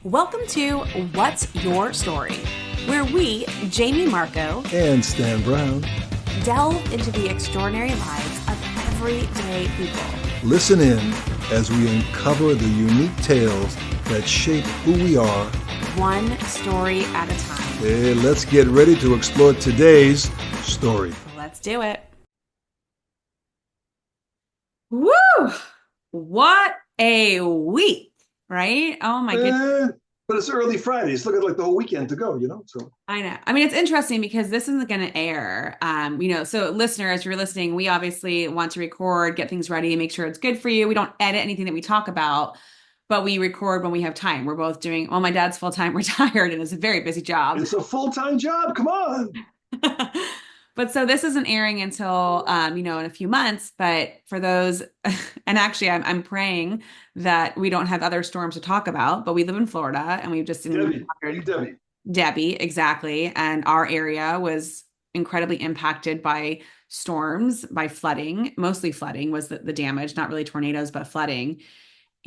Welcome to What's Your Story, where we, Jamie Marco, and Stan Brown, delve into the extraordinary lives of everyday people. Listen in as we uncover the unique tales that shape who we are, one story at a time. Hey, let's get ready to explore today's story. Let's do it. Woo! What a week, right? Oh my goodness. But it's early Friday. It's looking like the whole weekend to go, So I know. I mean, it's interesting because this isn't going to air. So listeners, if you're listening, we obviously want to record, get things ready, make sure it's good for you. We don't edit anything that we talk about, but we record when we have time. We're both doing, my dad's full-time retired and it's a very busy job. It's a full-time job. Come on. But so this isn't airing until, in a few months, but for those, and actually I'm praying that we don't have other storms to talk about, but we live in Florida and we've just Debbie, exactly. And our area was incredibly impacted by storms, by flooding. Mostly flooding was the damage, not really tornadoes, but flooding.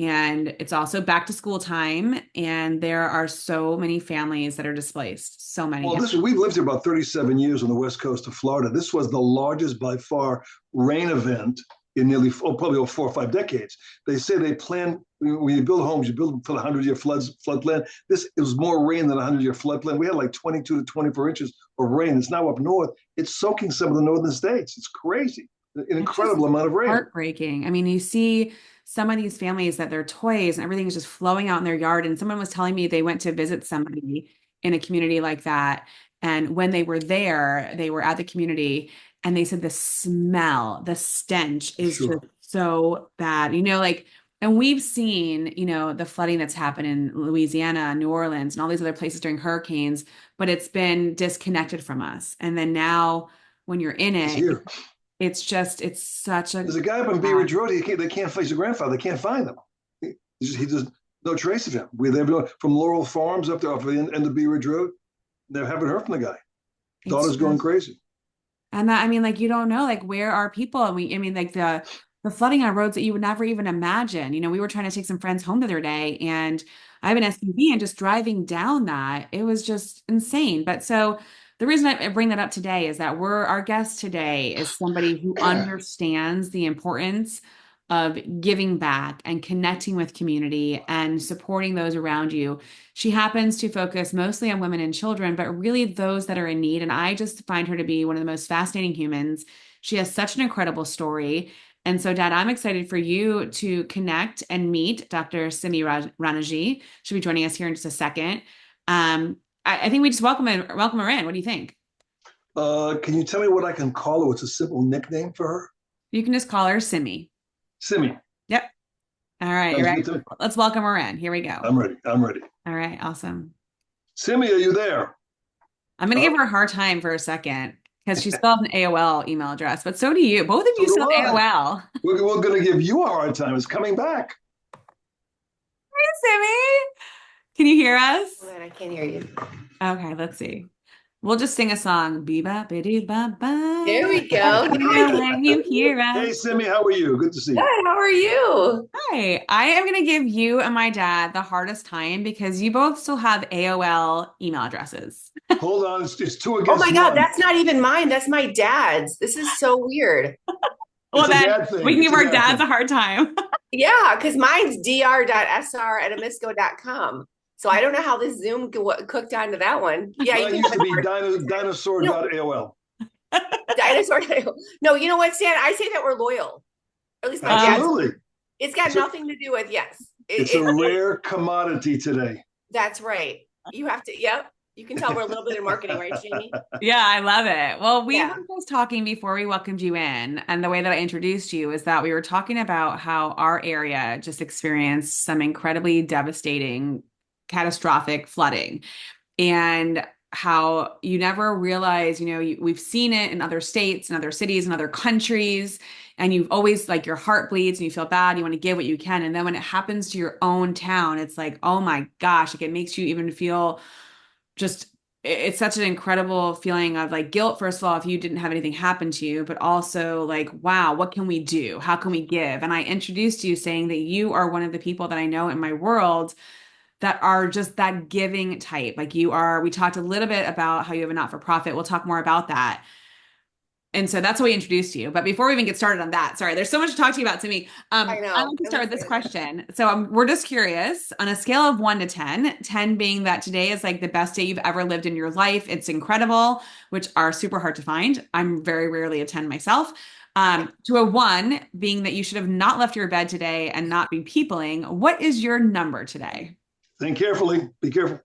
And it's also back to school time. And there are so many families that are displaced. So many. Well, we've lived here about 37 years on the west coast of Florida. This was the largest by far rain event in probably over 4 or 5 decades. They say they plan, when you build homes, you build them for the 100-year floodplain. It was more rain than a 100-year floodplain. We had like 22 to 24 inches of rain. It's now up north. It's soaking some of the northern states. It's crazy. An incredible amount of rain. Heartbreaking. I mean, you see some of these families that their toys and everything is just flowing out in their yard. And someone was telling me they went to visit somebody in a community like that. And when they were there, they were at the community and they said the smell, the stench is just so bad, and we've seen, the flooding that's happened in Louisiana, New Orleans, and all these other places during hurricanes, but it's been disconnected from us. And then now when you're in it, it's such a... There's a guy up in Bee Ridge Road. They can't face his grandfather. They can't find him. He just no trace of him. They've been from Laurel Farms up to the end of Bee Ridge Road. They haven't heard from the guy. Daughter's going crazy. And that, you don't know, where are people? And the flooding on roads that you would never even imagine. We were trying to take some friends home the other day and I have an SUV and just driving down that, it was just insane. But so the reason I bring that up today is that our guest today is somebody who understands the importance of giving back and connecting with community and supporting those around you. She happens to focus mostly on women and children, but really those that are in need. And I just find her to be one of the most fascinating humans. She has such an incredible story. And so, Dad, I'm excited for you to connect and meet Dr. Simi Ranajee. She'll be joining us here in just a second. I think we just welcome her in. What do you think? Can you tell me what I can call her? What's a simple nickname for her? You can just call her Simi. Simi. Yep. All right. You ready? Let's welcome her in. Here we go. I'm ready. All right. Awesome. Simi, are you there? I'm going to give her a hard time for a second because she still has an AOL email address, but so do you. Both of you still have AOL. We're going to give you a hard time. It's coming back. Hey, Simi. Can you hear us? Oh, man, I can't hear you. Okay, let's see. We'll just sing a song. Be-ba-ba-dee-ba-ba. There we go. When you hear us. Hey, Simi, how are you? Good to see you. Good. How are you? Hi. I am going to give you and my dad the hardest time because you both still have AOL email addresses. Hold on. It's two against Oh my God, one. that's not even mine. That's my dad's. This is so weird. Well, then we can give our dads a hard time. Yeah, because mine's dr.sr@amisco.com. So I don't know how this Zoom cooked onto that one. Yeah, it used to be dinosaur.aol. Dinosaur. No, you know what, Stan? I say that we're loyal. At least my Absolutely. dad's. It's got nothing to do with, yes. It's a rare commodity today. That's right. You have to, yep. You can tell we're a little bit in marketing, right, Jamie? Yeah, I love it. Well, we were just talking before we welcomed you in, and the way that I introduced you is that we were talking about how our area just experienced some incredibly devastating, catastrophic flooding, and how you never realize, we've seen it in other states and other cities and other countries, and you've always your heart bleeds and you feel bad, you want to give what you can. And then when it happens to your own town, it's like, oh my gosh, it makes you even feel it's such an incredible feeling of guilt, first of all, if you didn't have anything happen to you, but also wow, what can we do? How can we give? And I introduced you saying that you are one of the people that I know in my world that are just that giving type. Like you are, we talked a little bit about how you have a not-for-profit. We'll talk more about that. And so that's what we introduced you. But before we even get started on that, sorry, there's so much to talk to you about, Simi. I I know. like to I'm start with this excited. question. So we're just curious on a scale of 1 to 10, 10 being that today is like the best day you've ever lived in your life. It's incredible, which are super hard to find. I'm very rarely a 10 myself. To a 1 being that you should have not left your bed today and not be peopling. What is your number today? Think carefully. Be careful.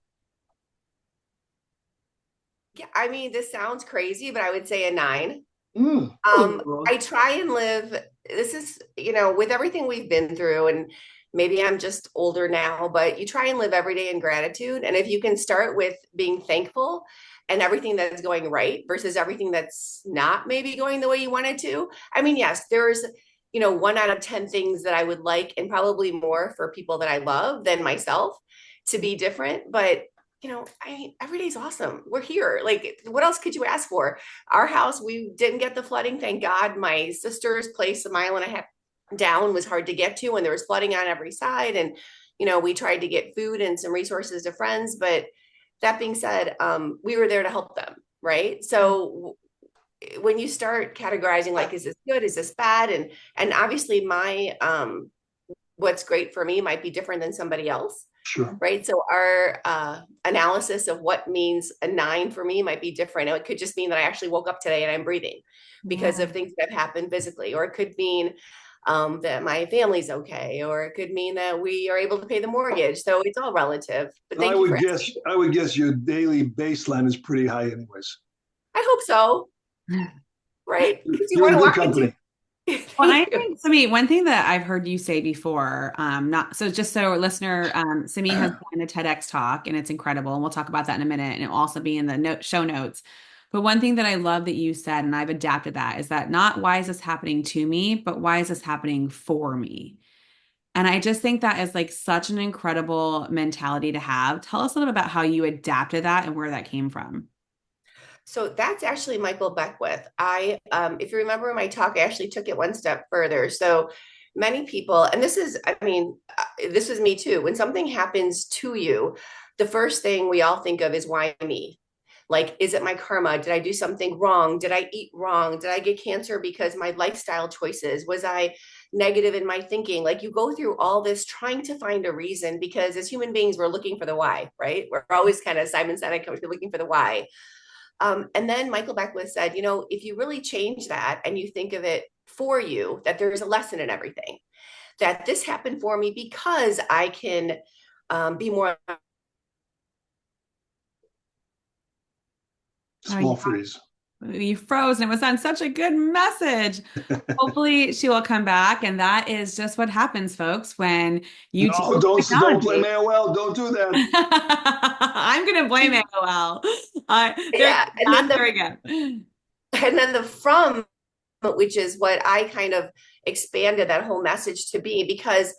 Yeah, I mean, this sounds crazy, but I would say a 9. Oh, I try and live, this is, with everything we've been through, and maybe I'm just older now, but you try and live every day in gratitude. And if you can start with being thankful and everything that's going right versus everything that's not maybe going the way you wanted to. I mean, yes, there's, 1 out of 10 things that I would like, and probably more for people that I love than myself to be different. But I mean, every day's awesome. We're here. Like, what else could you ask for? Our house, we didn't get the flooding, thank God. My sister's place, a mile and a half down, was hard to get to, and there was flooding on every side. And we tried to get food and some resources to friends, but that being said, we were there to help them, right? So when you start categorizing, like, is this good, is this bad, and obviously my what's great for me might be different than somebody else, sure. right? So our analysis of what means a 9 for me might be different. It could just mean that I actually woke up today and I'm breathing because Yeah. of things that have happened physically, or it could mean that my family's okay, or it could mean that we are able to pay the mortgage. So it's all relative. But I thank you for would guess. asking. I would guess your daily baseline is pretty high, anyways. I hope so, right? Because you You're want in to good walk into. company. Well, I Thank you. think Simi, one thing that I've heard you say before, not so just so listener, Simi has done a TEDx talk and it's incredible, and we'll talk about that in a minute, and it'll also be in the show notes. But one thing that I love that you said, and I've adapted that, is that not why is this happening to me, but why is this happening for me? And I just think that is like such an incredible mentality to have. Tell us a little bit about how you adapted that and where that came from. So that's actually Michael Beckwith. If you remember my talk, I actually took it one step further. So many people, and this is, I mean, this was me too. When something happens to you, the first thing we all think of is, why me? Like, is it my karma? Did I do something wrong? Did I eat wrong? Did I get cancer because my lifestyle choices? Was I negative in my thinking? Like, you go through all this trying to find a reason, because as human beings, we're looking for the why, right? We're always kind of Simon Sinek, we're looking for the why. And then Michael Beckwith said, if you really change that and you think of it for you, that there's a lesson in everything, that this happened for me because I can be more. Oh, Small freeze. you froze, and it was on such a good message. Hopefully, she will come back, and that is just what happens, folks, when you take No, don't blame technology. AOL. Don't do that. I'm gonna blame AOL. There, Yeah. And then that's very good. the from, which is what I kind of expanded that whole message to be, because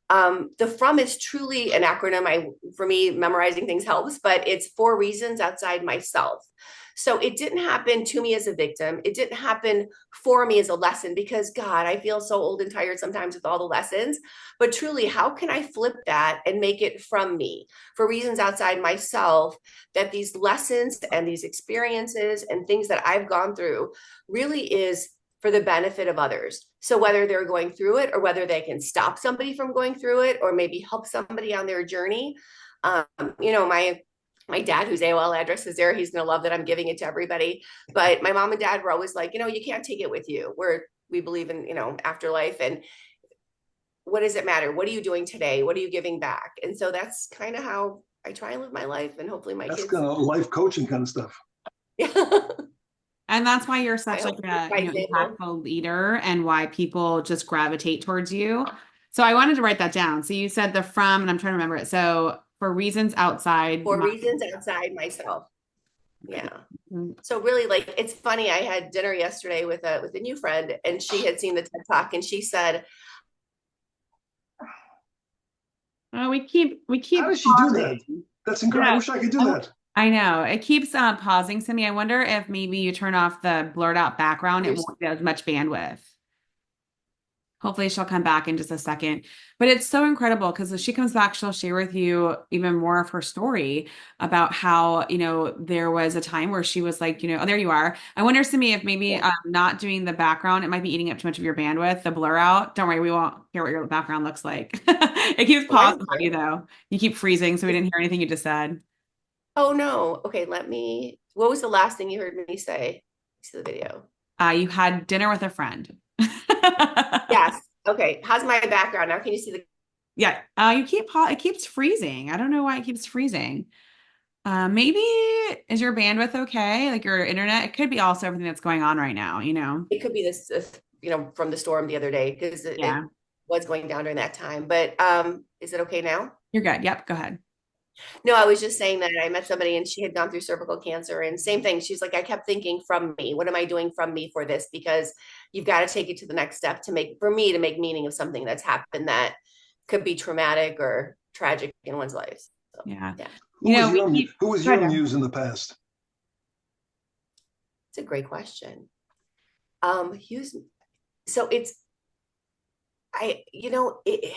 the from is truly an acronym. For me, memorizing things helps, but it's 4 reasons outside myself. So it didn't happen to me as a victim. It didn't happen for me as a lesson, because God, I feel so old and tired sometimes with all the lessons. But truly, how can I flip that and make it from me for reasons outside myself, that these lessons and these experiences and things that I've gone through really is for the benefit of others. So whether they're going through it, or whether they can stop somebody from going through it, or maybe help somebody on their journey. Um, you know, my dad, whose AOL address is there, he's going to love that I'm giving it to everybody. But my mom and dad were always like, you can't take it with you. We believe in, afterlife. And what does it matter? What are you doing today? What are you giving back? And so that's kind of how I try and live my life. And hopefully my That's kids. kind of life coaching kind of stuff. Yeah. And that's why you're I such hope like it's a, my example. impactful leader, and why people just gravitate towards you. So I wanted to write that down. So you said the from, and I'm trying to remember it. So for reasons outside For my, reasons outside myself. Yeah. mm, So really, like, it's funny. I had dinner yesterday with a new friend, and she had seen the TED Talk, and she said, we keep How does she do that? pausing. That's I incredible. I know. wish I could do I that. I know. It keeps pausing to me. I wonder if maybe you turn off the blurred out background, it "There's won't get as much bandwidth. Hopefully she'll come back in just a second. But it's so incredible because if she comes back, she'll share with you even more of her story about how, there was a time where she was like, oh, there you are. I wonder, Simi, if maybe Yeah. not doing the background, it might be eating up too much of your bandwidth, the blur out. Don't worry, we won't hear what your background looks like. It keeps Well, I'm pausing on you here. though. You keep freezing, so we didn't hear anything you just said. Oh no. Okay, what was the last thing you heard me say? See the video. You had dinner with a friend. Yes. Okay. How's my background now? Can you see the Yeah, it keeps freezing. I don't know why it keeps freezing. Maybe is your bandwidth okay? Like your internet? It could be also everything that's going on right now. it could be this, from the storm the other day because it Yeah, was going down during that time. But is it okay now? you're good. Yep, go ahead. No, I was just saying that I met somebody and she had gone through cervical cancer and same thing. She's like, I kept thinking from me, what am I doing from me for this? Because you've got to take it to the next step for me to make meaning of something that's happened that could be traumatic or tragic in one's life. So Yeah. yeah, We keep who was go your ahead. muse in the past? it's a great question. Hughes, so I, you know, it,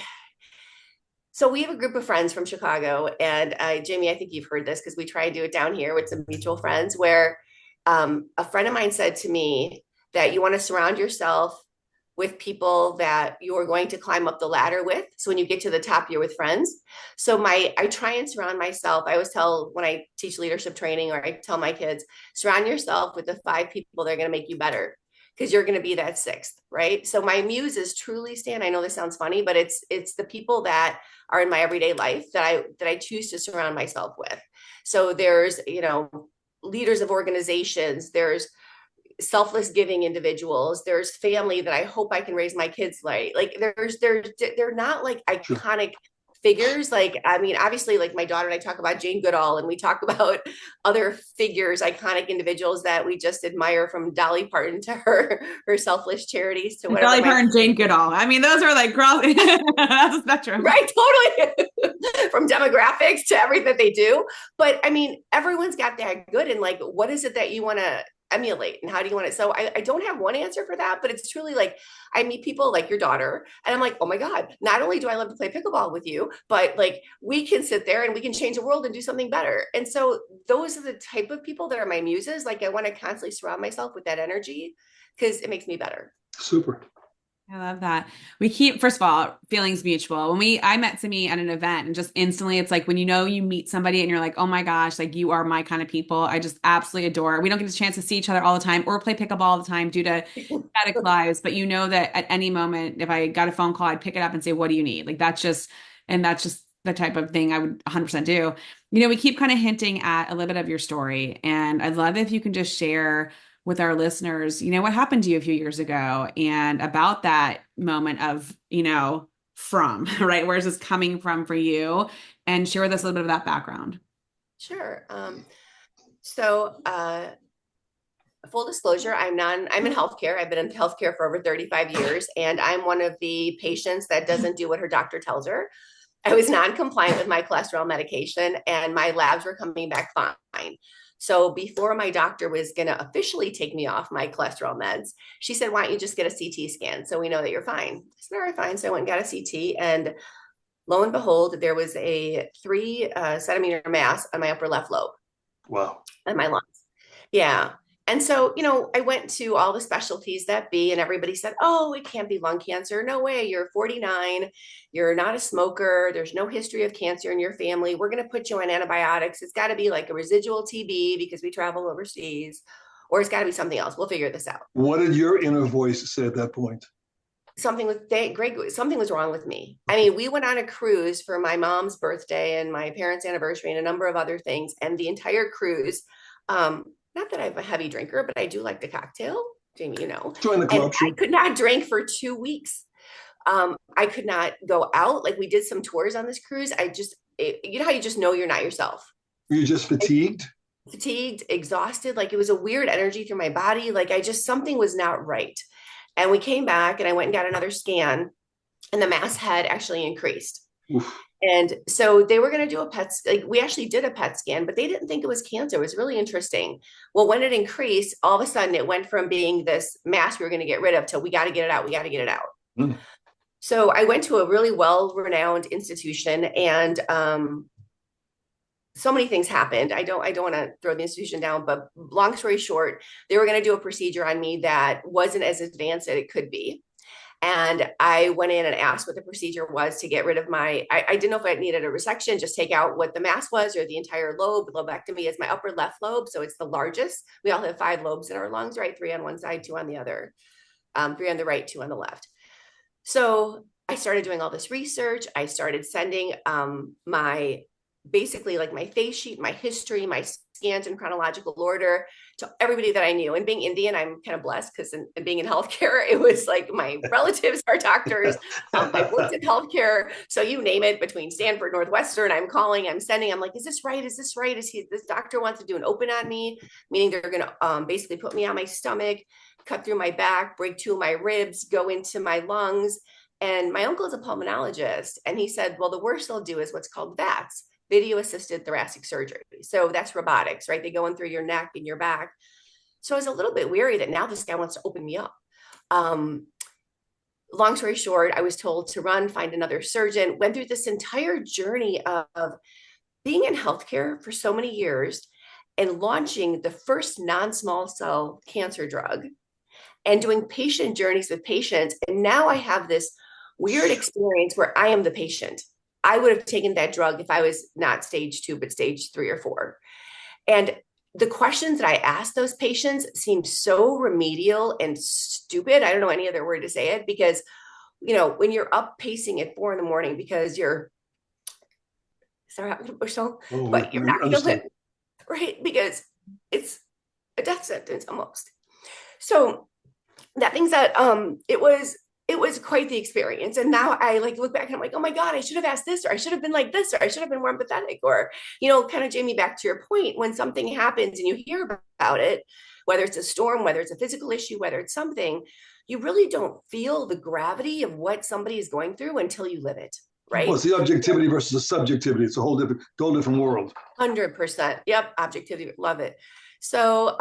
so we have a group of friends from Chicago, and Jamie, I think you've heard this because we try and do it down here with some mutual friends. Where a friend of mine said to me that you want to surround yourself with people that you're going to climb up the ladder with. So when you get to the top, you're with friends. So I try and surround myself. I always tell when I teach leadership training, or I tell my kids, surround yourself with the 5 people that are going to make you better, because you're going to be that sixth, right? So my muses truly stand. I know this sounds funny, but it's the people that are in my everyday life that I choose to surround myself with. So there's, leaders of organizations, there's selfless giving individuals, there's family that I hope I can raise my kids like they're not like Sure. iconic figures. Like, I mean, obviously, like my daughter and I talk about Jane Goodall, and we talk about other figures, iconic individuals that we just admire, from Dolly Parton to her selfless charities to whatever Dolly my Parton, Jane Goodall. I mean, those are like that's a spectrum. right, totally. From demographics to everything that they do. But I mean, everyone's got that good. And like, what is it that you want to emulate, and how do you want it? So I don't have one answer for that, but it's truly like I meet people like your daughter, and I'm like, oh my God, not only do I love to play pickleball with you, but like we can sit there and we can change the world and do something better. And so those are the type of people that are my muses. Like, I want to constantly surround myself with that energy because it makes me better. Super. I love that. First of all, feelings mutual. I met Simi at an event, and just instantly it's like when you meet somebody and you're like, oh my gosh, like you are my kind of people. I just absolutely adore. We don't get a chance to see each other all the time or play pickleball all the time due to static lives, but you know that at any moment, if I got a phone call, I'd pick it up and say, what do you need? Like that's just the type of thing I would 100% do. We keep kind of hinting at a little bit of your story, and I'd love if you can just share with our listeners, what happened to you a few years ago and about that moment of, from, right? Where is this coming from for you? And share with us a little bit of that background. Sure. So full disclosure, I'm in healthcare. I've been in healthcare for over 35 years, and I'm one of the patients that doesn't do what her doctor tells her. I was non-compliant with my cholesterol medication, and my labs were coming back fine. So before my doctor was going to officially take me off my cholesterol meds, she said, why don't you just get a CT scan so we know that you're fine? I said, all right, fine. So I went and got a CT, and lo and behold, there was a 3 centimeter mass on my upper left lobe. Wow. And my lungs. Yeah. And so, I went to all the specialties that be, and everybody said, oh, it can't be lung cancer. No way. You're 49. You're not a smoker. There's no history of cancer in your family. We're going to put you on antibiotics. It's got to be like a residual TB because we travel overseas, or it's got to be something else. We'll figure this out. What did your inner voice say at that point? Something was wrong with me. I mean, we went on a cruise for my mom's birthday and my parents' anniversary and a number of other things. And the entire cruise, not that I'm a heavy drinker, but I do like the cocktail, Jamie, Join the and club. Sure. I could not drink for 2 weeks. I could not go out. Like, we did some tours on this cruise. How you just know you're not yourself. Were you just fatigued? Fatigued, exhausted. Like, it was a weird energy through my body. Like, something was not right. And we came back, and I went and got another scan, and the mass had actually increased. Oof. And so they were going to do a PET, like we actually did a PET scan, but they didn't think it was cancer. It was really interesting. Well, when it increased, all of a sudden it went from being this mass we were going to get rid of to we got to get it out. We got to get it out. Mm. So I went to a really well-renowned institution, and so many things happened. I don't want to throw the institution down, but long story short, they were going to do a procedure on me that wasn't as advanced as it could be. And I went in and asked what the procedure was to get rid of I didn't know if I needed a resection, just take out what the mass was or the entire lobe. Lobectomy is my upper left lobe. So it's the largest. We all have 5 lobes in our lungs, right? 3 on one side, 2 on the other, 3 on the right, 2 on the left. So I started doing all this research. I started sending my basically like my face sheet, my history, my scans in chronological order to everybody that I knew. And being Indian, I'm kind of blessed because being in healthcare, it was like my relatives are doctors. I worked in healthcare. So you name it, between Stanford, Northwestern, I'm calling, I'm sending, I'm like, is this right? Is this right? This doctor wants to do an open on me, meaning they're going to basically put me on my stomach, cut through my back, break 2 of my ribs, go into my lungs. And my uncle is a pulmonologist. And he said, well, the worst they'll do is what's called VATS, video assisted thoracic surgery. So that's robotics, right? They go in through your neck and your back. So I was a little bit weary that now this guy wants to open me up. Long story short, I was told to run, find another surgeon, went through this entire journey of being in healthcare for so many years and launching the first non-small cell cancer drug and doing patient journeys with patients. And now I have this weird experience where I am the patient. I would have taken that drug if I was not stage 2, but stage 3 or 4. And the questions that I asked those patients seemed so remedial and stupid. I don't know any other word to say it, because, when you're up pacing at 4 a.m. because you're, sorry, I'm going to push on, but you're not going to live, right? Because it's a death sentence almost. So that being said, it was quite the experience. And now I look back and I'm like, oh my God, I should have asked this, or I should have been like this, or I should have been more empathetic, or, kind of, Jamie, back to your point, when something happens and you hear about it, whether it's a storm, whether it's a physical issue, whether it's something, you really don't feel the gravity of what somebody is going through until you live it. Right. Well, it's the objectivity versus the subjectivity. It's a whole different world. 100%. Yep. Objectivity. Love it. So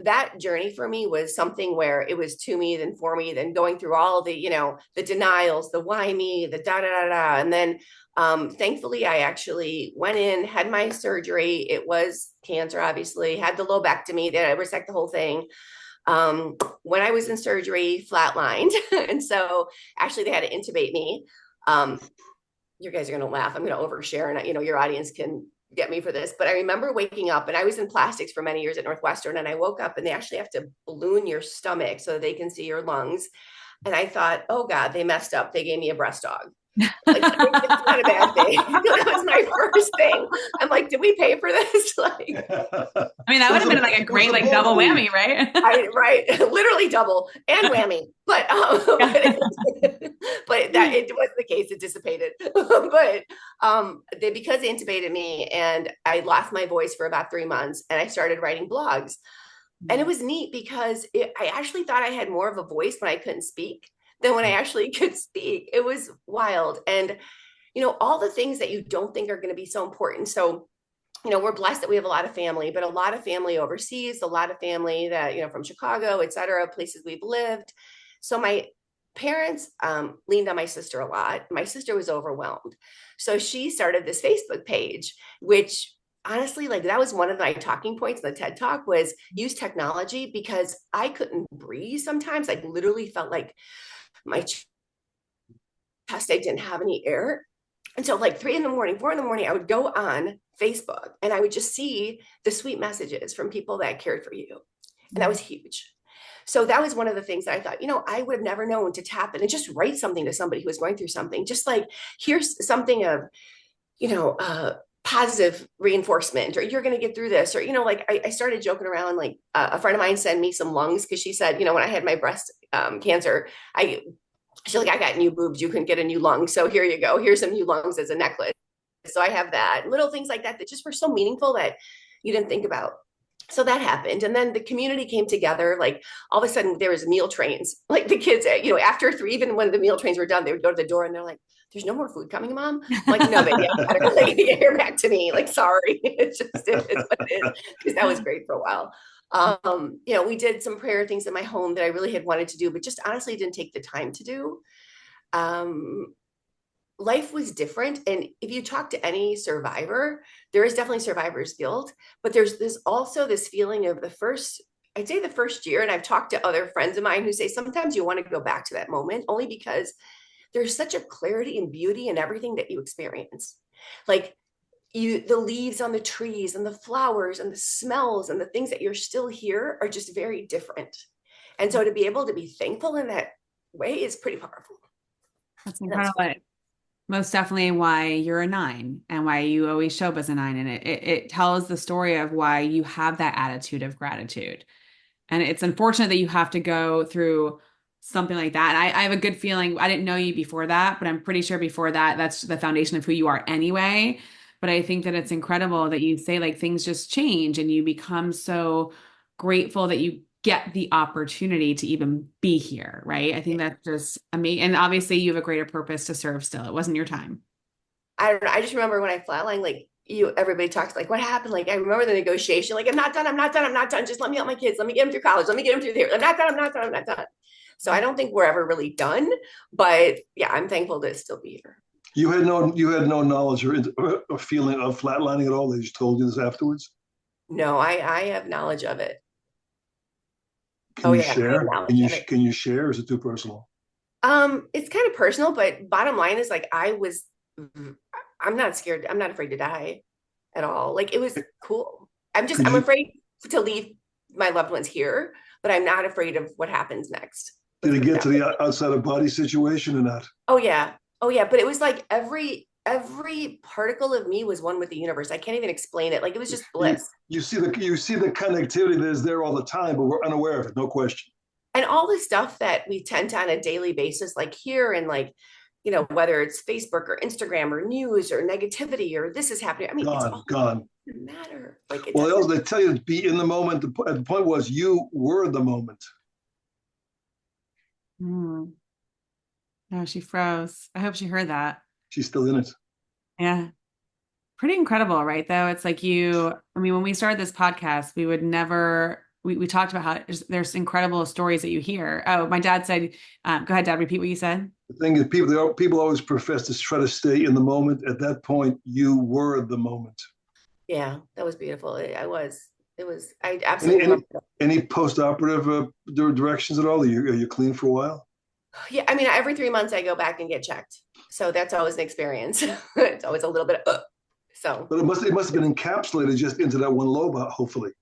that journey for me was something where it was to me, then for me, then going through all the, the denials, the why me, the da da da da. And then thankfully, I actually went in, had my surgery. It was cancer, obviously, had the lobectomy, then I resected the whole thing. When I was in surgery, flatlined. And so actually they had to intubate me. You guys are going to laugh. I'm going to overshare, and your audience can get me for this, but I remember waking up, and I was in plastics for many years at Northwestern, and I woke up and they actually have to balloon your stomach so they can see your lungs. And I thought, oh God, they messed up. They gave me a breast dog. Like, it's not a bad thing. That was my first thing. I'm like, did we pay for this? I mean, that would have been like a great double whammy, right? Right, literally double and whammy. But but that it was the case. It dissipated. But because they intubated me, and I lost my voice for about 3 months, and I started writing blogs, and it was neat because I actually thought I had more of a voice when I couldn't speak than when I actually could speak. It was wild. And, all the things that you don't think are going to be so important. So, we're blessed that we have a lot of family, but a lot of family overseas, a lot of family that, from Chicago, et cetera, places we've lived. So my parents leaned on my sister a lot. My sister was overwhelmed. So she started this Facebook page, which honestly, that was one of my talking points in the TED Talk, was use technology, because I couldn't breathe sometimes. I literally felt like my chest, I didn't have any air. And so 3 a.m, 4 a.m, I would go on Facebook and I would just see the sweet messages from people that cared for you. And that was huge. So that was one of the things that I thought, I would have never known to tap in and just write something to somebody who was going through something, just here's something of, positive reinforcement, or you're going to get through this, or, I started joking around, a friend of mine sent me some lungs, because she said, when I had my breast cancer, she's like, I got new boobs, you couldn't get a new lung, so here you go, here's some new lungs as a necklace. So I have that, little things like that just were so meaningful that you didn't think about. So that happened. And then the community came together. All of a sudden there was meal trains, the kids, after 3, even when the meal trains were done, they would go to the door and they're like, there's no more food coming, Mom. I'm like, no, baby, I gotta hear back to me. Sorry. It's what it is. Because that was great for a while. We did some prayer things in my home that I really had wanted to do, but just honestly didn't take the time to do. um, life was different. And if you talk to any survivor, there is definitely survivor's guilt, but there's also this feeling of I'd say the first year. And I've talked to other friends of mine who say sometimes you want to go back to that moment only because there's such a clarity and beauty in everything that you experience. Like the leaves on the trees and the flowers and the smells and the things that you're still here are just very different. And so to be able to be thankful in that way is pretty powerful. That's And that's incredible. Most definitely why you're a nine and why you always show up as a nine. And it tells the story of why you have that attitude of gratitude. And it's unfortunate that you have to go through something like that. And I have a good feeling. I didn't know you before that, but I'm pretty sure before that, that's the foundation of who you are anyway. But I think that it's incredible that you say like things just change and you become so grateful that you get the opportunity to even be here, right? I think that's just amazing. And obviously you have a greater purpose to serve still. It wasn't your time. I don't know. I just remember when I flatlined, like everybody talks like, what happened? Like, I remember the negotiation, like, I'm not done. I'm not done. I'm not done. Just let me help my kids. Let me get them through college. Let me get them through there. I'm not done. I'm not done. I'm not done. So I don't think we're ever really done, but yeah, I'm thankful to still be here. You had no knowledge or feeling of flatlining at all. They just told you this afterwards. No, I have knowledge of it. Can Oh you yeah, I have share? knowledge of it. Can you share? Or is it too personal? It's kind of personal, but bottom line is like I'm not scared. I'm not afraid to die at all. Like it was cool. Could I'm you afraid to leave my loved ones here, but I'm not afraid of what happens next. did Let's it put it get that to way. the outside of body situation or not? Oh yeah. Oh yeah. But it was like every particle of me was one with the universe. I can't even explain it. Like it was just You bliss. you see the connectivity that is there all the time, but we're unaware of it. No question. And all the stuff that we tend to on a daily basis, like here and like, whether it's Facebook or Instagram or news or negativity or this is happening. I mean, it's Gone, all gone. doesn't matter. Like it Well, doesn't. they tell you to be in the moment. The point was you were the moment. Hmm. No, she froze. I hope she heard that. She's still in it. Yeah. Pretty incredible, right? Though it's like I mean, when we started this podcast, we would never, we talked about how there's incredible stories that you hear. Oh, my dad said, go ahead, Dad, repeat what you said. The thing is, people always profess to try to stay in the moment. At that point, you were the moment. Yeah, that was beautiful. I absolutely Any remember. any post operative directions at all? Are you clean for a while? Yeah, I mean, every 3 months I go back and get checked. So that's always an experience. It's always a little bit so But it must have been encapsulated just into that one lobe. Hopefully,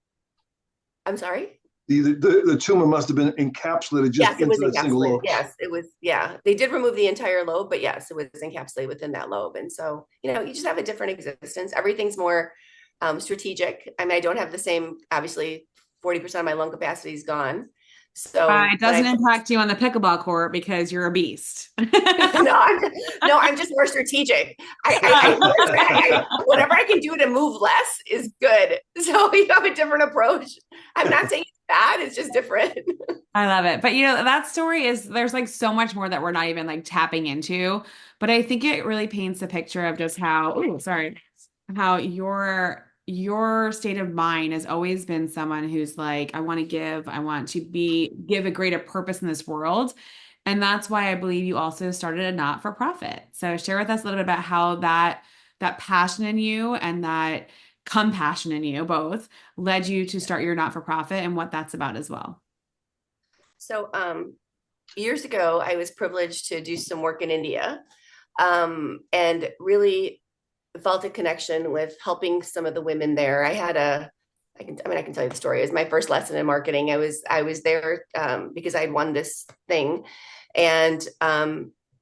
I'm sorry. the tumor must have been encapsulated just Yes, it into was that single encapsulated. lobe. Yes, it was. Yeah, they did remove the entire lobe, but yes, it was encapsulated within that lobe. And so, you just have a different existence. Everything's more strategic. I mean, I don't have the same, obviously, 40% of my lung capacity is gone. So It when doesn't I impact you on the pickleball court because you're a beast. no, I'm just more strategic. Whatever I can do to move less is good. So you have a different approach. I'm not saying it's bad, it's just different. I love it. But that story there's like so much more that we're not even like tapping into. But I think it really paints a picture of just how your state of mind has always been someone who's like, I want to give, I want to give a greater purpose in this world. And that's why I believe you also started a not-for-profit. So share with us a little bit about how that passion in you and that compassion in you both led you to start your not-for-profit and what that's about as well. So years ago, I was privileged to do some work in India and really felt a connection with helping some of the women there. I can tell you the story. It was my first lesson in marketing. I was there because I had won this thing, and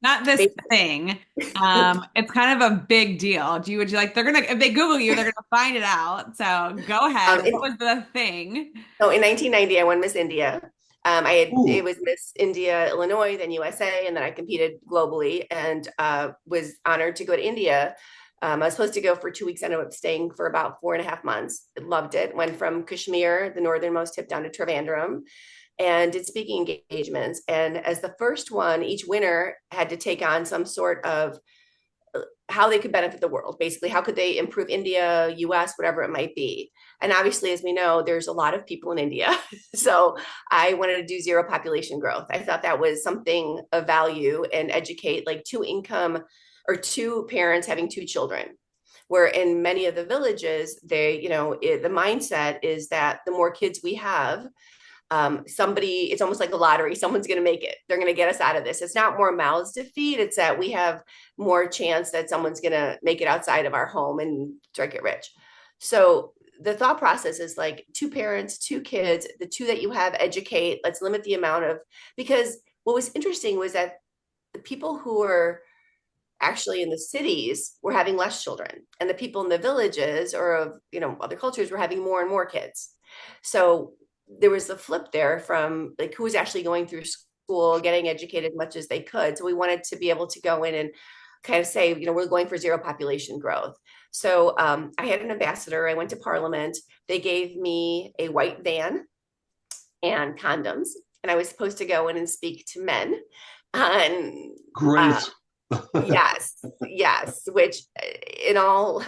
Not this thing. It's kind of a big deal. Would you like, if they Google you, they're gonna find it out. So go ahead. What was the thing? so in 1990, I won Miss India. It Ooh, was Miss India, Illinois, then USA, and then I competed globally and was honored to go to India. I was supposed to go for 2 weeks. I ended up staying for about 4.5 months. Loved it. Went from Kashmir, the northernmost tip, down to Trivandrum, and did speaking engagements. And as the first one, each winner had to take on some sort of how they could benefit the world. Basically, how could they improve India, US, whatever it might be. And obviously, as we know, there's a lot of people in India. So I wanted to do zero population growth. I thought that was something of value, and educate like two income or two parents having two children. Where in many of the villages, they, the mindset is that the more kids we have, it's almost like a lottery. Someone's going to make it. They're going to get us out of this. It's not more mouths to feed. It's that we have more chance that someone's going to make it outside of our home and start get rich. So the thought process is like two parents, two kids, the two that you have, educate. Let's limit the amount of, because what was interesting was that the people who were actually in the cities were having less children, and the people in the villages or of, other cultures were having more and more kids. So there was the flip there from like who was actually going through school, getting educated as much as they could. So we wanted to be able to go in and kind of say, we're going for zero population growth. So I had an ambassador. I went to Parliament. They gave me a white van and condoms, and I was supposed to go in and speak to men. And Great. yes, which in all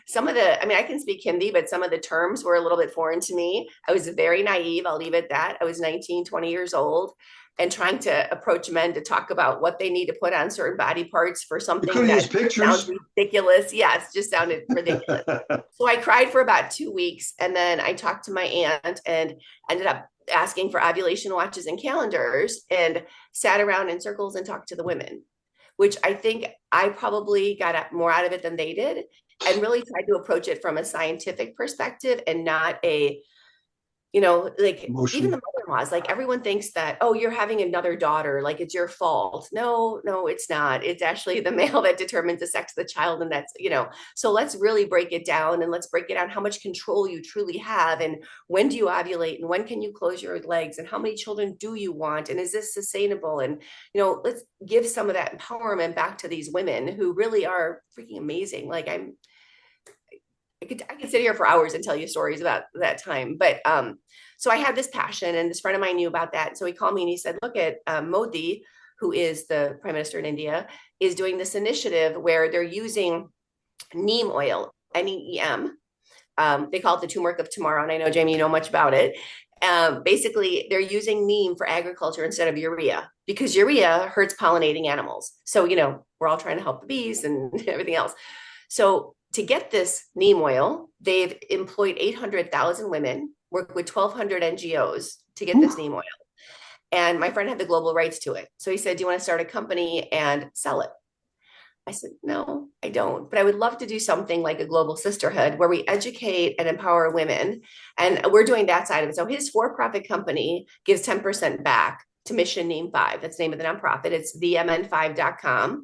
some of I can speak Hindi, but some of the terms were a little bit foreign to me. I was very naive. I'll leave it at that. I was 19, 20 years old, and trying to approach men to talk about what they need to put on certain body parts for something that sounds ridiculous. Yes, just sounded ridiculous. So I cried for about 2 weeks, and then I talked to my aunt and ended up asking for ovulation watches and calendars, and sat around in circles and talked to the women, which I think I probably got more out of it than they did, and really tried to approach it from a scientific perspective and not a, like emotion. Even the mother-in-laws, like everyone thinks that, oh, you're having another daughter, like it's your fault. No, it's not. It's actually the male that determines the sex of the child. And that's, so let's really break it down, and let's break it down how much control you truly have, and when do you ovulate, and when can you close your legs, and how many children do you want, and is this sustainable? And, let's give some of that empowerment back to these women who really are freaking amazing. Like I could sit here for hours and tell you stories about that time. But so I had this passion, and this friend of mine knew about that. So he called me and he said, look at Modi, who is the prime minister in India, is doing this initiative where they're using neem oil, NEEM. They call it the turmeric of tomorrow. And I know, Jamie, you know much about it. Basically, they're using neem for agriculture instead of urea, because urea hurts pollinating animals. So, we're all trying to help the bees and everything else. So to get this neem oil, they've employed 800,000 women, worked with 1,200 NGOs to get this neem oil. And my friend had the global rights to it. So he said, do you want to start a company and sell it? I said, no, I don't. But I would love to do something like a global sisterhood where we educate and empower women. And we're doing that side of it. So his for-profit company gives 10% back to Mission Neem 5. That's the name of the nonprofit. It's themn5.com.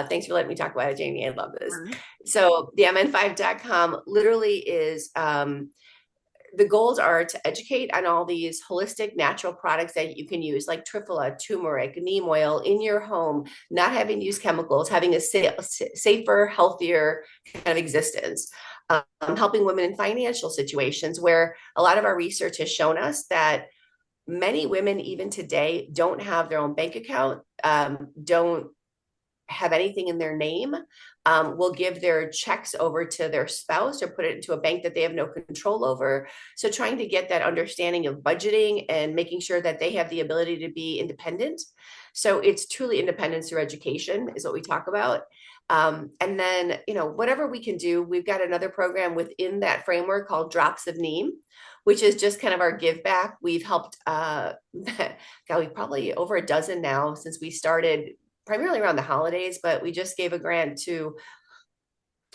Thanks for letting me talk about it, Jamie. I love this. Mm-hmm. So themn5.com literally is, the goals are to educate on all these holistic natural products that you can use, like triphala, turmeric, neem oil in your home, not having to use chemicals, having a safer, healthier kind of existence. Helping women in financial situations where a lot of our research has shown us that many women, even today, don't have their own bank account, don't have anything in their name, will give their checks over to their spouse or put it into a bank that they have no control over. So trying to get that understanding of budgeting and making sure that they have the ability to be independent. So it's truly independence through education is what we talk about. And then, whatever we can do, we've got another program within that framework called Drops of Neem, which is just kind of our give back. We've helped, we probably over a dozen now since we started, primarily around the holidays, but we just gave a grant to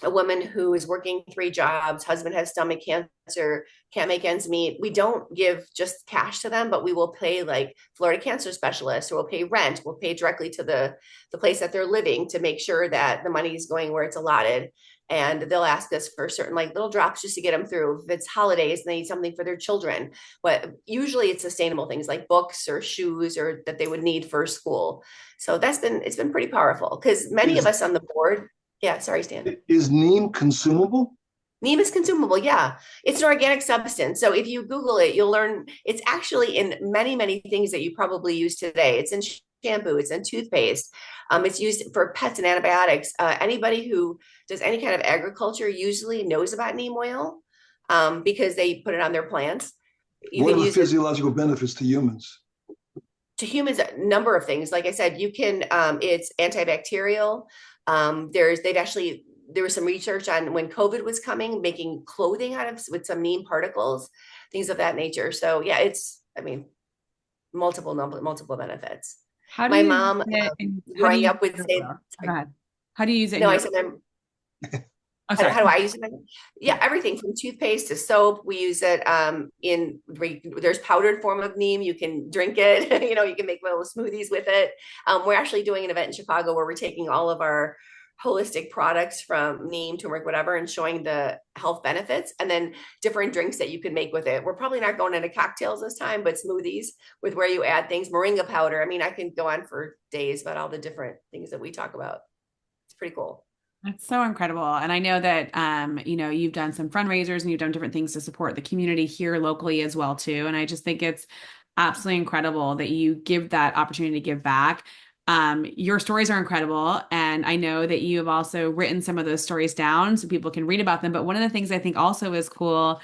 a woman who is working 3 jobs, husband has stomach cancer, can't make ends meet. We don't give just cash to them, but we will pay like Florida cancer specialists, or we'll pay rent, we'll pay directly to the place that they're living to make sure that the money is going where it's allotted. And they'll ask us for certain like little drops just to get them through. If it's holidays and they need something for their children, but usually it's sustainable things like books or shoes or that they would need for school. So it's been pretty powerful because many of us on the board. Yeah, sorry, Stan. Is neem consumable? Neem is consumable, yeah. It's an organic substance. So if you Google it, you'll learn it's actually in many, many things that you probably use today. It's in shampoo, it's in toothpaste. It's used for pets and antibiotics. Anybody who does any kind of agriculture usually knows about neem oil because they put it on their plants. You What can are the use it physiological benefits to humans? to humans, a number of things. Like I said, you can, it's antibacterial. There was some research on when COVID was coming, making clothing out of with some neem particles, things of that nature. So yeah, I mean, multiple benefits. How do My you use mom, it how do growing you up use would it say, well? Go ahead. How do you use it in no, I your, said, oh, sorry. how do I use it? Yeah, everything from toothpaste to soap. We use it there's powdered form of neem. You can drink it. You can make little smoothies with it. We're actually doing an event in Chicago where we're taking all of our holistic products from neem, turmeric, whatever, and showing the health benefits and then different drinks that you can make with it. We're probably not going into cocktails this time, but smoothies with where you add things, moringa powder. I mean, I can go on for days about all the different things that we talk about. It's pretty cool. That's so incredible. And I know that you've done some fundraisers and you've done different things to support the community here locally as well too. And I just think it's absolutely incredible that you give that opportunity to give back. Your stories are incredible. And I know that you have also written some of those stories down so people can read about them. But one of the things I think also is cool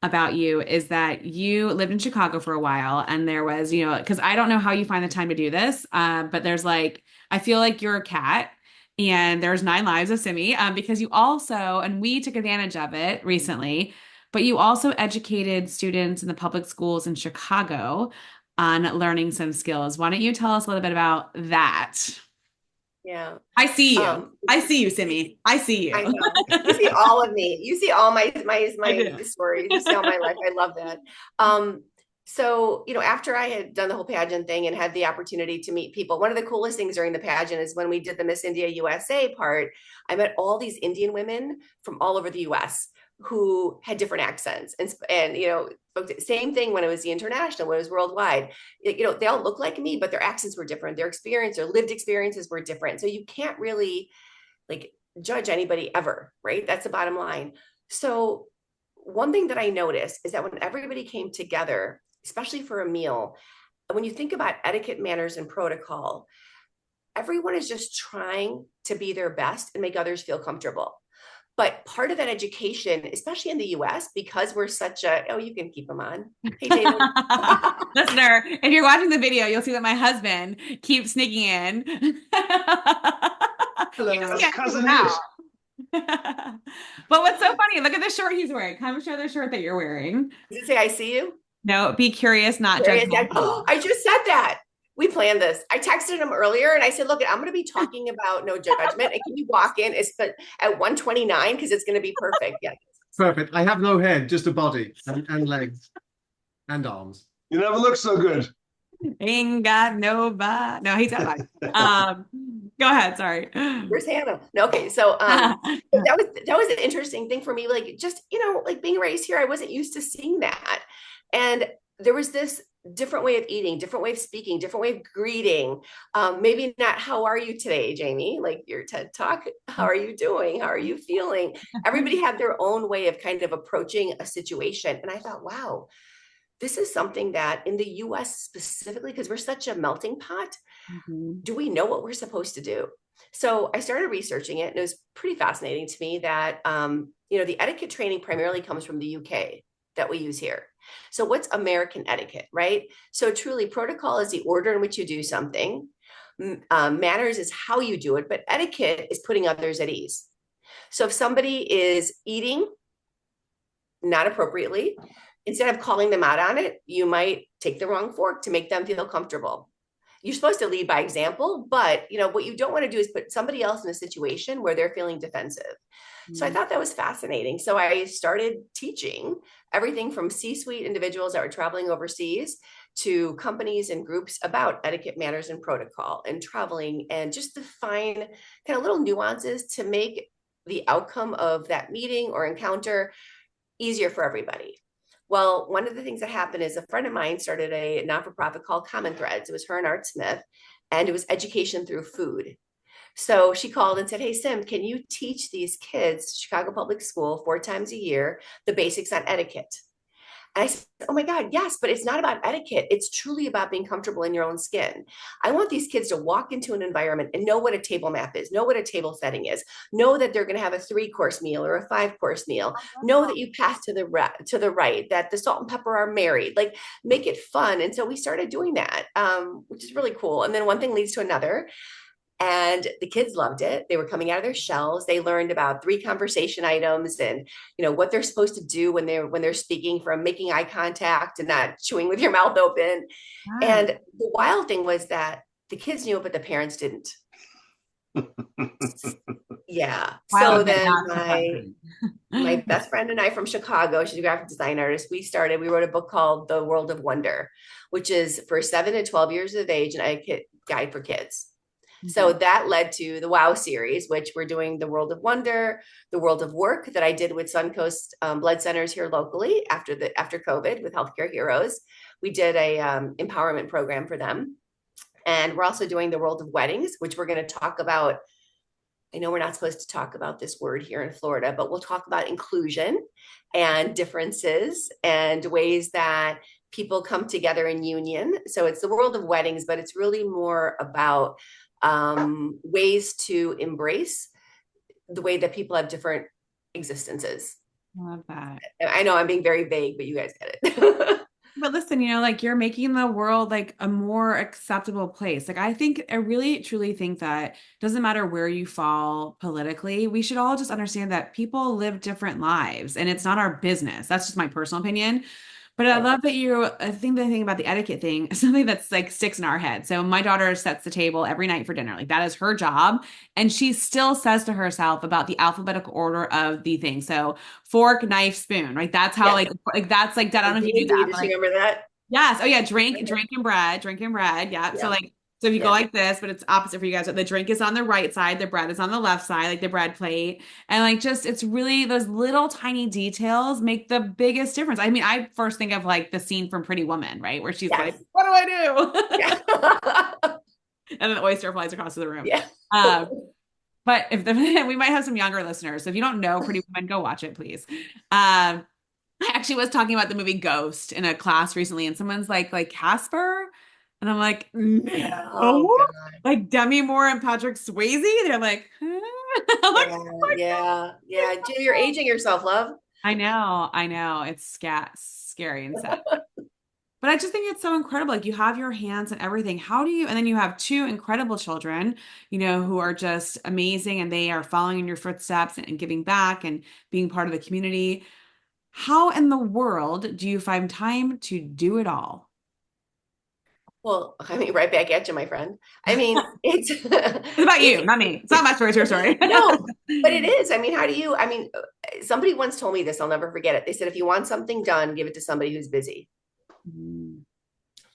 about you is that you lived in Chicago for a while and there was, because I don't know how you find the time to do this, but there's I feel like you're a cat and there's 9 lives of Simi, because you also, and we took advantage of it recently, but you also educated students in the public schools in Chicago on learning some skills. Why don't you tell us a little bit about that? Yeah. I see you. I see you, Simi. I see I you. know. You see all of me. You see all my I do. stories. You see all my life. I love that. So, after I had done the whole pageant thing and had the opportunity to meet people, one of the coolest things during the pageant is when we did the Miss India USA part, I met all these Indian women from all over the US who had different accents and same thing when it was the international, when it was worldwide. They all look like me, but their accents were different. Their experience, their lived experiences were different. So you can't really like judge anybody ever, right? That's the bottom line. So one thing that I noticed is that when everybody came together, especially for a meal, when you think about etiquette, manners, and protocol, everyone is just trying to be their best and make others feel comfortable. But part of that education, especially in the US, because we're you can keep them on. Hey, David. Listener, if you're watching the video, you'll see that my husband keeps sneaking in. Hello, He cousin out. Ish. But what's so funny, look at the shirt he's wearing. Come show the shirt that you're wearing. Does it say I see you? No, be curious, not judgmental. I just said that. We planned this. I texted him earlier and I said, look, I'm going to be talking about no judgment. And can you walk in at 1:29 because it's going to be perfect. Yeah. Perfect. I have no head, just a body and legs and arms. You never look so good. Ain't got nobody. No, he's got go ahead. Sorry. Where's Hannah? No, okay. So that was an interesting thing for me. Like just, like being raised here, I wasn't used to seeing that. And there was this different way of eating, different way of speaking, different way of greeting. Maybe not, how are you today, Jaime? Like your TED Talk, how are you doing? How are you feeling? Everybody had their own way of kind of approaching a situation. And I thought, wow, this is something that in the US specifically, because we're such a melting pot, do we know what we're supposed to do? So I started researching it and it was pretty fascinating to me that, the etiquette training primarily comes from the UK that we use here. So what's American etiquette, right? So truly protocol is the order in which you do something. Manners is how you do it, but etiquette is putting others at ease. So if somebody is eating not appropriately, instead of calling them out on it, you might take the wrong fork to make them feel comfortable. You're supposed to lead by example, but what you don't want to do is put somebody else in a situation where they're feeling defensive. So I thought that was fascinating. So I started teaching everything from C-suite individuals that were traveling overseas to companies and groups about etiquette, manners, and protocol and traveling, and just to find kind of little nuances to make the outcome of that meeting or encounter easier for everybody. Well, one of the things that happened is a friend of mine started a not-for-profit called Common Threads. It was her and Art Smith, and it was education through food. So she called and said, hey, Sim, can you teach these kids, Chicago Public School, 4 times a year, the basics on etiquette? And I said, oh my God, yes, but it's not about etiquette. It's truly about being comfortable in your own skin. I want these kids to walk into an environment and know what a table map is, know what a table setting is, know that they're going to have a 3-course meal or a 5-course meal, know that you pass to the right, that the salt and pepper are married, like make it fun. And so we started doing that, which is really cool. And then one thing leads to another. And the kids loved it. They were coming out of their shells. They learned about 3 conversation items and, what they're supposed to do when they're speaking, from making eye contact and not chewing with your mouth open. Wow. And the wild thing was that the kids knew it, but the parents didn't. Yeah. Wow, So but then not my surprising. best friend and I from Chicago, she's a graphic design artist. We wrote a book called The World of Wonder, which is for 7 to 12 years of age, an etiquette guide for kids. So that led to the WOW series, which we're doing the World of Wonder, the World of Work that I did with Suncoast Blood Centers here locally after COVID with Healthcare Heroes. We did a empowerment program for them. And we're also doing the World of Weddings, which we're going to talk about. I know we're not supposed to talk about this word here in Florida, but we'll talk about inclusion and differences and ways that people come together in union. So it's the World of Weddings, but it's really more about ways to embrace the way that people have different existences. I love that. I know I'm being very vague, but you guys get it. But listen, like you're making the world like a more acceptable place. Like I really truly think that doesn't matter where you fall politically, we should all just understand that people live different lives and it's not our business. That's just my personal opinion. But I love that I think the thing about the etiquette thing is something that's like sticks in our head. So my daughter sets the table every night for dinner. Like that is her job. And she still says to herself about the alphabetical order of the thing. So fork, knife, spoon, right? That's how Yes. like that's like, I don't know if you do Do you that, just but like, remember that? yes. Oh yeah, drinking bread, drinking bread. Yeah. So Yeah. like, so if you go Yeah. like this, but it's opposite for you guys. So the drink is on the right side, the bread is on the left side, like the bread plate. And like just it's really those little tiny details make the biggest difference. I mean, I first think of like the scene from Pretty Woman, right? Where she's like, Yes. what do I do? Yeah. And then the oyster flies across the room. Yeah. Um, but we might have some younger listeners. So if you don't know Pretty Woman, go watch it, please. I actually was talking about the movie Ghost in a class recently, and someone's like Casper, and I'm like, Oh no, God. like Demi Moore and Patrick Swayze. They're like, huh? I'm like, Yeah. oh my Yeah. Yeah. Jim, you're God. aging yourself, love. I know, it's scary and sad. But I just think it's so incredible. Like you have your hands and everything. How do you, and then you have 2 incredible children, who are just amazing and they are following in your footsteps and giving back and being part of the community. How in the world do you find time to do it all? Well, I mean, right back at you, my friend. I mean, it's It's about you, not me. It's not my story, it's your story. no, but it is. I mean, somebody once told me this, I'll never forget it. They said, if you want something done, give it to somebody who's busy. Mm,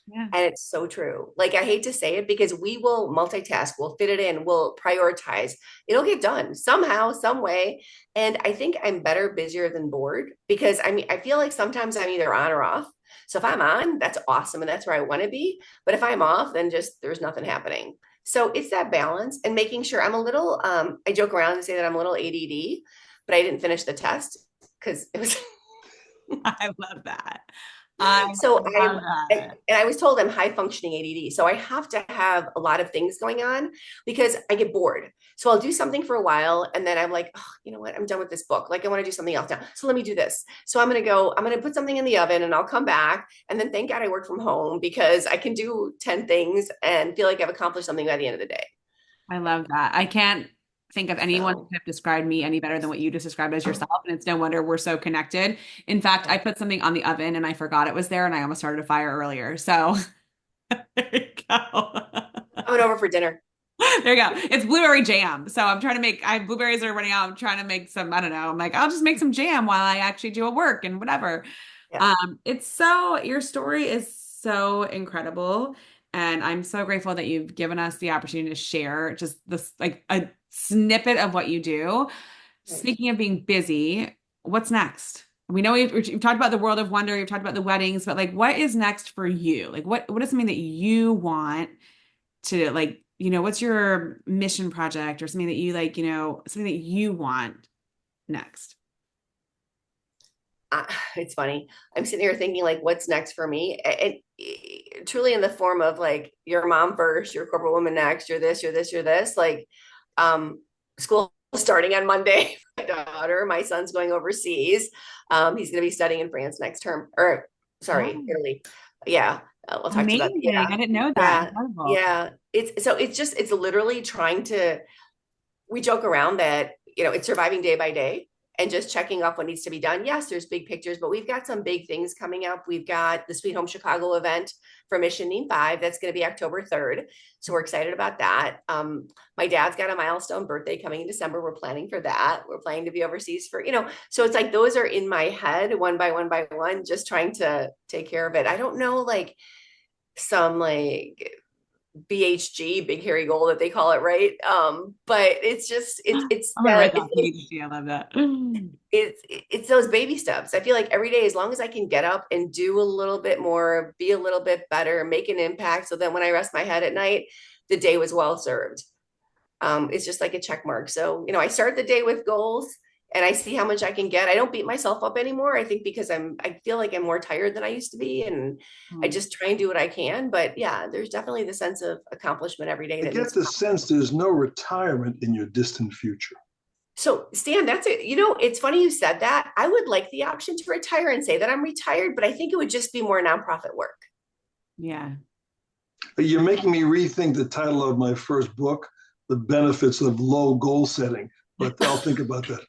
yeah, And it's so true. Like, I hate to say it because we will multitask, we'll fit it in, we'll prioritize. It'll get done somehow, some way. And I think I'm better busier than bored because I mean, I feel like sometimes I'm either on or off. So if I'm on, that's awesome. And that's where I want to be. But if I'm off, then just there's nothing happening. So it's that balance and making sure I'm a little, I joke around and say that I'm a little ADD, but I didn't finish the test because it was I love that. I so love that. I was told I'm high functioning ADD. So I have to have a lot of things going on because I get bored. So I'll do something for a while and then I'm like, oh, you know what? I'm done with this book. Like I want to do something else now. So let me do this. So I'm going to put something in the oven and I'll come back. And then thank God I work from home because I can do 10 things and feel like I've accomplished something by the end of the day. I love that. I can't think of anyone who So could have described me any better than what you just described as yourself. And it's no wonder we're so connected. In fact, I put something on the oven and I forgot it was there and I almost started a fire earlier. So there you go. coming over for dinner. There you go. It's blueberry jam. So I'm trying to blueberries are running out. I'm trying to make some, I don't know. I'm like, I'll just make some jam while I actually do a work and whatever. Yeah. Your story is so incredible. And I'm so grateful that you've given us the opportunity to share just this, like a snippet of what you do. Right. Speaking of being busy, what's next? We know we've talked about the world of wonder, we've talked about the weddings, but like, what is next for you? Like, what is something that you want to like, what's your mission project or something that you like, something that you want next? it's funny. I'm sitting here thinking like, what's next for me? And truly in the form of like your mom first, your corporate woman next, you're this, you're this, you're this. Like, school starting on Monday. My daughter, my son's going overseas. He's going to be studying in France next term, or sorry, Oh, Italy. Yeah, we'll talk to you about. amazing. I didn't know that. Yeah, Incredible. yeah. It's literally trying to, we joke around that, it's surviving day by day and just checking off what needs to be done. Yes, there's big pictures, but we've got some big things coming up. We've got the Sweet Home Chicago event for Mission Neem 5. That's going to be October 3rd. So we're excited about that. My dad's got a milestone birthday coming in December. We're planning for that. We're planning to be overseas for, so it's like those are in my head one by one, just trying to take care of it. I don't know, like some like BHG, big hairy goal that they call it, right? But it's just I'm gonna write that PhD. I love that. it's those baby steps. I feel like every day, as long as I can get up and do a little bit more, be a little bit better, make an impact, so then when I rest my head at night, the day was well served. It's just like a check mark. So I start the day with goals and I see how much I can get. I don't beat myself up anymore. I think because I feel like I'm more tired than I used to be, and I just try and do what I can. But yeah, there's definitely the sense of accomplishment every day. I get the sense there's no retirement in your distant future. So Stan, that's it. It's funny you said that. I would like the option to retire and say that I'm retired, but I think it would just be more nonprofit work. Yeah. You're making me rethink the title of my first book, The Benefits of Low Goal Setting, but I'll think about that.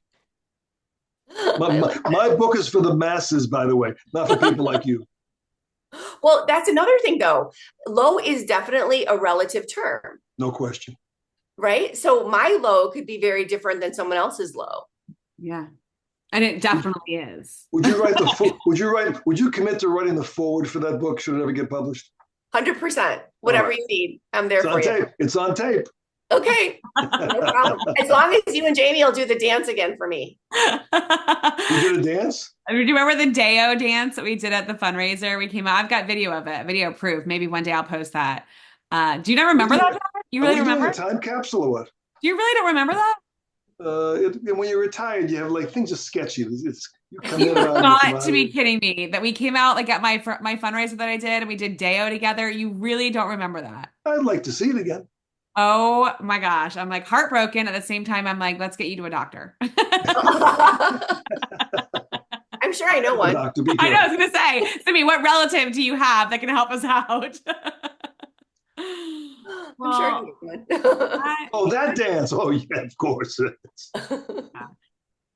My book is for the masses, by the way, not for people like you. Well, that's another thing, though. Low is definitely a relative term. No question. Right? So my low could be very different than someone else's low. Yeah. And it definitely is. Would you commit to writing the foreword for that book should it ever get published? 100%. Whatever you need, I'm there for you. It's on tape. Okay. No problem. As long as you and Jamie will do the dance again for me. You did a dance? Do you remember the Deo dance that we did at the fundraiser? We came out. I've got video of it, video proof. Maybe one day I'll post that. Do you not remember that? You really remember? A time capsule or what? You really don't remember that? When you're retired, you have like things are sketchy. You've got to be kidding me that we came out like at my fundraiser that I did and we did Deo together. You really don't remember that? I'd like to see it again. Oh my gosh. I'm like heartbroken. At the same time, I'm like, let's get you to a doctor. I'm sure I know one. Doctor, I know, I was going to say, Simi, what relative do you have that can help us out? I'm sure you know one. That dance. Oh, yeah, of course.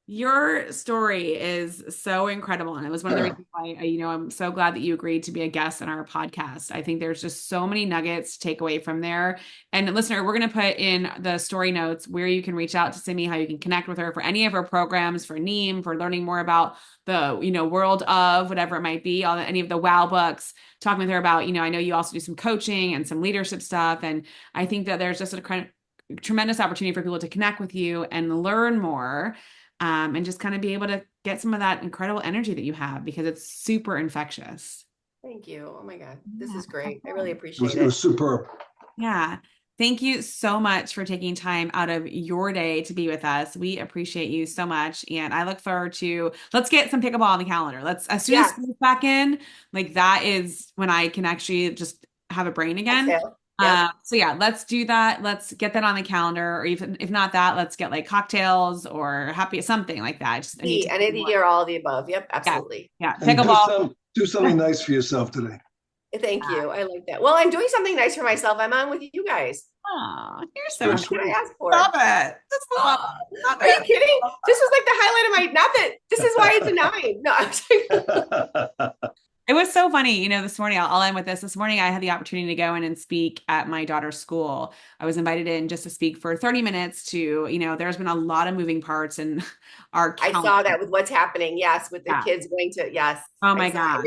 Your story is so incredible. And it was one of the reasons why, I'm so glad that you agreed to be a guest on our podcast. I think there's just so many nuggets to take away from there. And listener, we're going to put in the story notes where you can reach out to Simi, how you can connect with her for any of her programs, for Neem, for learning more about the, world of whatever it might be, any of the WOW books, talking with her about, I know you also do some coaching and some leadership stuff. And I think that there's just a kind of tremendous opportunity for people to connect with you and learn more. And just kind of be able to get some of that incredible energy that you have because it's super infectious. Thank you. Oh my God. This is great. I really appreciate it. It was superb. Yeah. Thank you so much for taking time out of your day to be with us. We appreciate you so much. And I look forward to, let's get some pickleball on the calendar. As soon as school's back in, like that is when I can actually just have a brain again. Okay. Yep. So yeah, let's do that. Let's get that on the calendar, or even if not that, let's get like cocktails or something like that. Anything or all of the above. Yep, absolutely. Yeah. Pickleball. Do something nice for yourself today. Thank you. I like that. Well, I'm doing something nice for myself. I'm on with you guys. Oh, you're so sweet. What I asked for. Stop it. Are you kidding? This was like the highlight of not that this is why it's a 9. No, I'm It was so funny. This morning, I'll end with this. This morning, I had the opportunity to go in and speak at my daughter's school. I was invited in just to speak for 30 minutes to, there's been a lot of moving parts and I saw that with what's happening. Yes. With the kids going to, yes. Oh my God.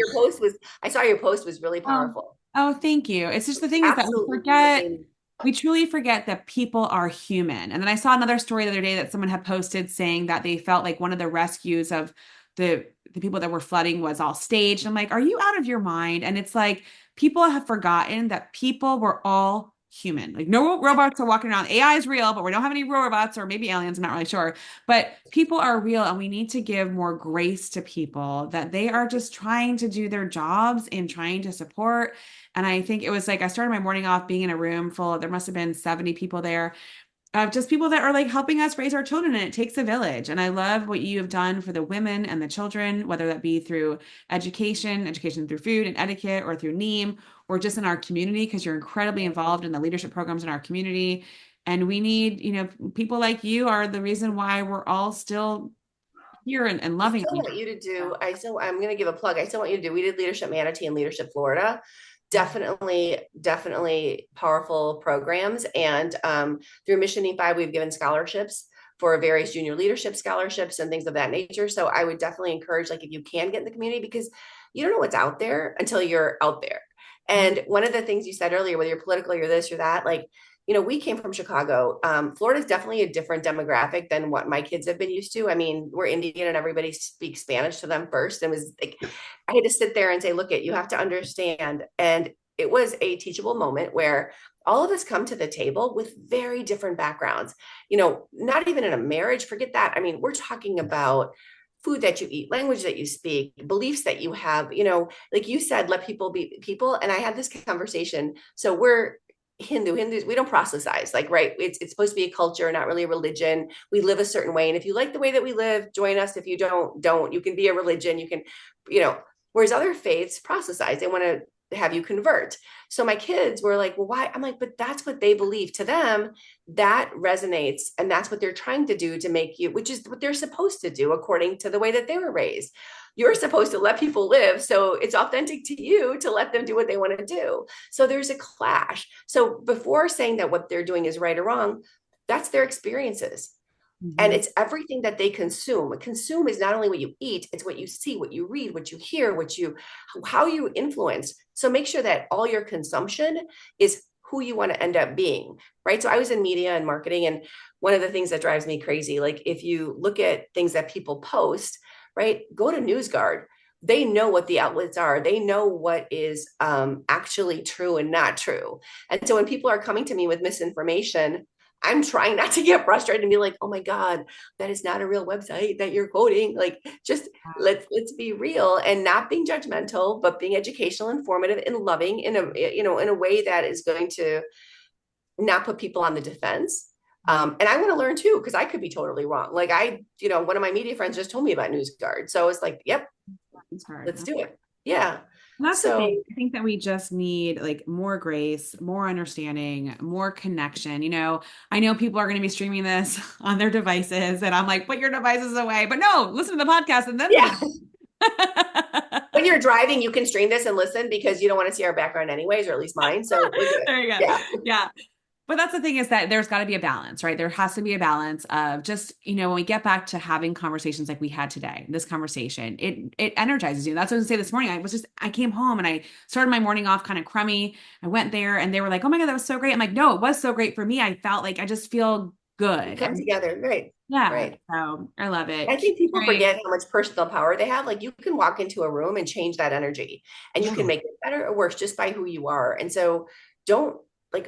I saw your post was really powerful. Oh, thank you. It's just the thing is that we truly forget that people are human. And then I saw another story the other day that someone had posted saying that they felt like one of the rescues of the people that were flooding was all staged. I'm like, are you out of your mind? And it's like, people have forgotten that people were all human. Like no robots are walking around. AI is real, but we don't have any robots, or maybe aliens, I'm not really sure. But people are real, and we need to give more grace to people that they are just trying to do their jobs and trying to support. And I think it was like I started my morning off being in a room full of, there must have been 70 people there, of just people that are like helping us raise our children, and it takes a village. And I love what you have done for the women and the children, whether that be through education through food and etiquette, or through Neem, or just in our community, because you're incredibly involved in the leadership programs in our community. And we need, people like you are the reason why we're all still here and I loving still each want you to do, other. I'm going to give a plug. I still want you to do, we did Leadership Manatee and Leadership Florida. Definitely powerful programs. And through Mission Neem 5, we've given scholarships for various junior leadership scholarships and things of that nature. So I would definitely encourage, like, if you can get in the community, because you don't know what's out there until you're out there. And one of the things you said earlier, whether you're political, you're this, you're that, like, we came from Chicago. Florida is definitely a different demographic than what my kids have been used to. I mean, we're Indian and everybody speaks Spanish to them first. And was like, I had to sit there and say, look, you have to understand. And it was a teachable moment where all of us come to the table with very different backgrounds, not even in a marriage, forget that. I mean, we're talking about food that you eat, language that you speak, beliefs that you have, like you said, let people be people. And I had this conversation. So we're Hindus, we don't proselytize, like, right. It's supposed to be a culture, not really a religion. We live a certain way. And if you like the way that we live, join us. If you don't, you can be a religion. You can, whereas other faiths proselytize, they want to have you convert. So my kids were like, well, why? I'm like, but that's what they believe. To them, that resonates. And that's what they're trying to do to make you, which is what they're supposed to do according to the way that they were raised. You're supposed to let people live. So it's authentic to you to let them do what they want to do. So there's a clash. So before saying that what they're doing is right or wrong, that's their experiences. And it's everything that they consume. Consume is not only what you eat, it's what you see, what you read, what you hear, how you influence. So make sure that all your consumption is who you want to end up being, right? So I was in media and marketing, and one of the things that drives me crazy, like if you look at things that people post, right? Go to NewsGuard. They know what the outlets are. They know what is actually true and not true. And so when people are coming to me with misinformation, I'm trying not to get frustrated and be like, oh my God, that is not a real website that you're quoting. Like, just let's be real, and not being judgmental, but being educational, informative, and loving in a way that is going to not put people on the defense. And I want to learn too, because I could be totally wrong. Like one of my media friends just told me about NewsGuard. So it's like, yep, let's do it. Yeah. That's the thing. I think that we just need like more grace, more understanding, more connection. I know people are going to be streaming this on their devices, and I'm like, put your devices away. But no, listen to the podcast and then when you're driving, you can stream this and listen, because you don't want to see our background anyways, or at least mine. So there you go. Yeah. But that's the thing, is that there's got to be a balance, right? There has to be a balance of just, when we get back to having conversations like we had today, this conversation, it energizes you. That's what I was going to say this morning. I came home and I started my morning off kind of crummy. I went there and they were like, oh my God, that was so great. I'm like, no, it was so great for me. I felt like I just feel good. Come together. Right. Yeah. Right. So I love it. I think people forget how much personal power they have. Like, you can walk into a room and change that energy, and you can make it better or worse just by who you are. And so don't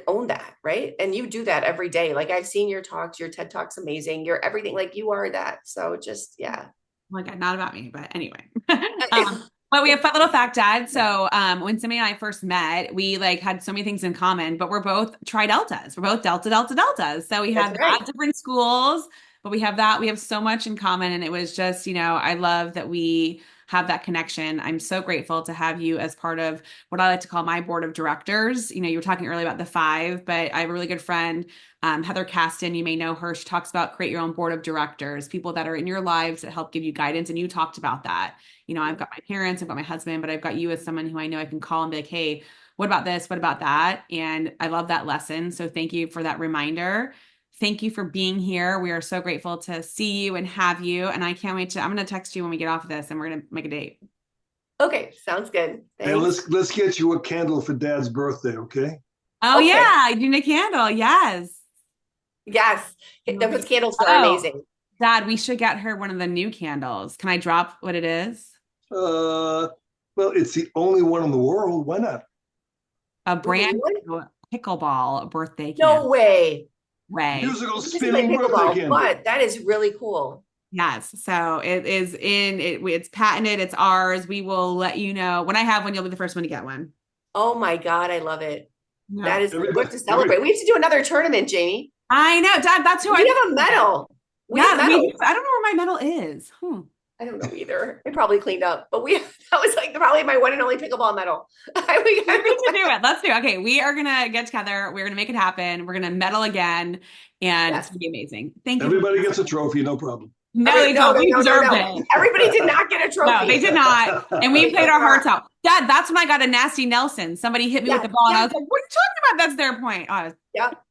own that, right? And you do that every day. Like, I've seen your talks, your TED Talk's amazing. You're everything, like, you are that. So just, yeah. Like, not about me, but anyway. But we have fun little fact, Dad. So when Simi and I first met, we had so many things in common, but we're both tri-deltas. We're both deltas. So we have different schools, but we have so much in common. And it was just, I love that we have that connection. I'm so grateful to have you as part of what I like to call my board of directors. You were talking earlier about the 5, but I have a really good friend, Heather Caston. You may know her. She talks about create your own board of directors, people that are in your lives that help give you guidance. And you talked about that. I've got my parents, I've got my husband, but I've got you as someone who I know I can call and be like, hey, what about this? What about that? And I love that lesson. So thank you for that reminder. Thank you for being here. We are so grateful to see you and have you. And I can't wait I'm going to text you when we get off of this, and we're going to make a date. Okay. Sounds good. Thanks. And let's get you a candle for Dad's birthday. Okay. Oh, okay. Yeah. I need a candle. Yes. Those candles are amazing. Dad, we should get her one of the new candles. Can I drop what it is? Well, it's the only one in the world. Why not? A brand new. pickleball birthday No camp. way. Way. Musical This is like spinning birthday pickleball, candy. but that is really cool. Yes. So it's patented. It's ours. We will let you know when I have one. You'll be the first one to get one. Oh my God, I love it. No. That is Everybody- what to celebrate. We have to do another tournament, Jamie. I know, Dad. That's who We I have a medal. We Yeah, have medals. I don't know where my medal is. I don't know either. It probably cleaned up, but that was like probably my one and only pickleball medal. We need to do it. Let's do it. Okay, we are gonna get together. We're gonna make it happen. We're gonna medal again, and Yes. it's gonna be amazing. Thank you. Everybody gets a trophy, no problem. No, they don't. We deserved no. it. Everybody did not get a trophy. No, they did not. And we played our hearts out. Dad, that's when I got a nasty Nelson. Somebody hit me with the ball, and I was like, "What are you talking about? That's their point." Oh, I was Yep.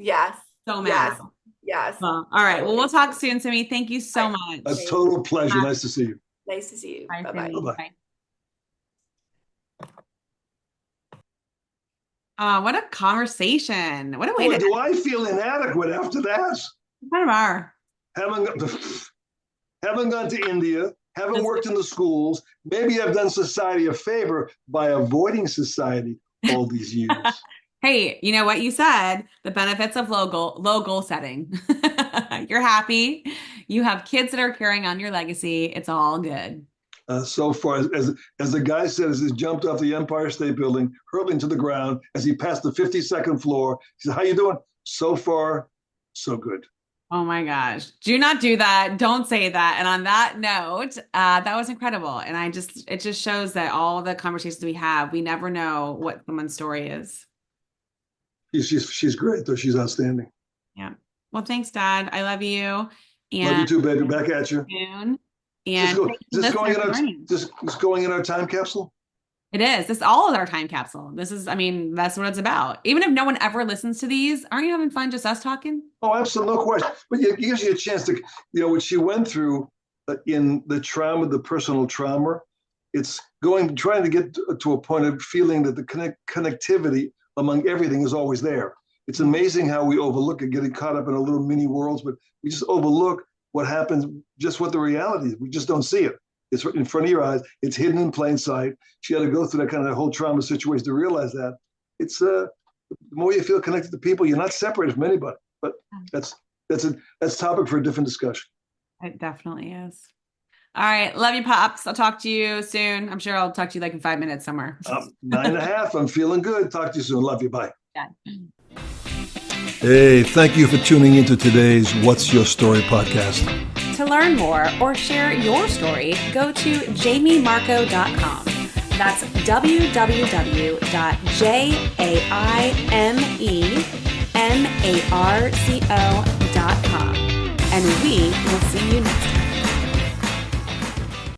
Yes. so mad. Yes. All right. Well, we'll talk soon, Simi. Thank you so much. A total pleasure. Nice to see you. Nice to see you. Bye, Bye-bye. Simi. Bye-bye. Bye. What a conversation. What a way Boy, to do I feel inadequate after that? kind of are. Haven't gone to India, haven't worked in the schools. Maybe I've done society a favor by avoiding society all these years. Hey, you know what you said? The benefits of low goal setting. You're happy. You have kids that are carrying on your legacy. It's all good. So far, as the guy said, as he jumped off the Empire State Building, hurtling to the ground, as he passed the 52nd floor, he said, "How you doing?" So far, so good. Oh my gosh. Do not do that. Don't say that. And on that note, that was incredible. And it just shows that all the conversations we have, we never know what someone's story is. She's great, though. She's outstanding. Yeah. Well, thanks, Dad. I love you. And Love you too, baby. Back at you. soon. Is And this going in our time capsule? it is. This all is our time capsule. That's what it's about. Even if no one ever listens to these, aren't you having fun just us talking? Oh, absolutely, no question. But it gives you a chance to, what she went through in the trauma, the personal trauma. It's trying to get to a point of feeling that the connectivity among everything is always there. It's amazing how we overlook it, getting caught up in a little mini worlds, but we just overlook what happens, just what the reality is. We just don't see it. It's in front of your eyes. It's hidden in plain sight. She had to go through that kind of whole trauma situation to realize that. It's the more you feel connected to people, you're not separated from anybody. But that's topic for a different discussion. It definitely is. All right. Love you, Pops. I'll talk to you soon. I'm sure I'll talk to you like in 5 minutes somewhere. 9.5. I'm feeling good. Talk to you soon. Love you. Bye. Yeah. Hey, thank you for tuning into today's What's Your Story podcast. To learn more or share your story, go to jamiemarco.com. That's www.jaimemarco.com. And we will see you next time.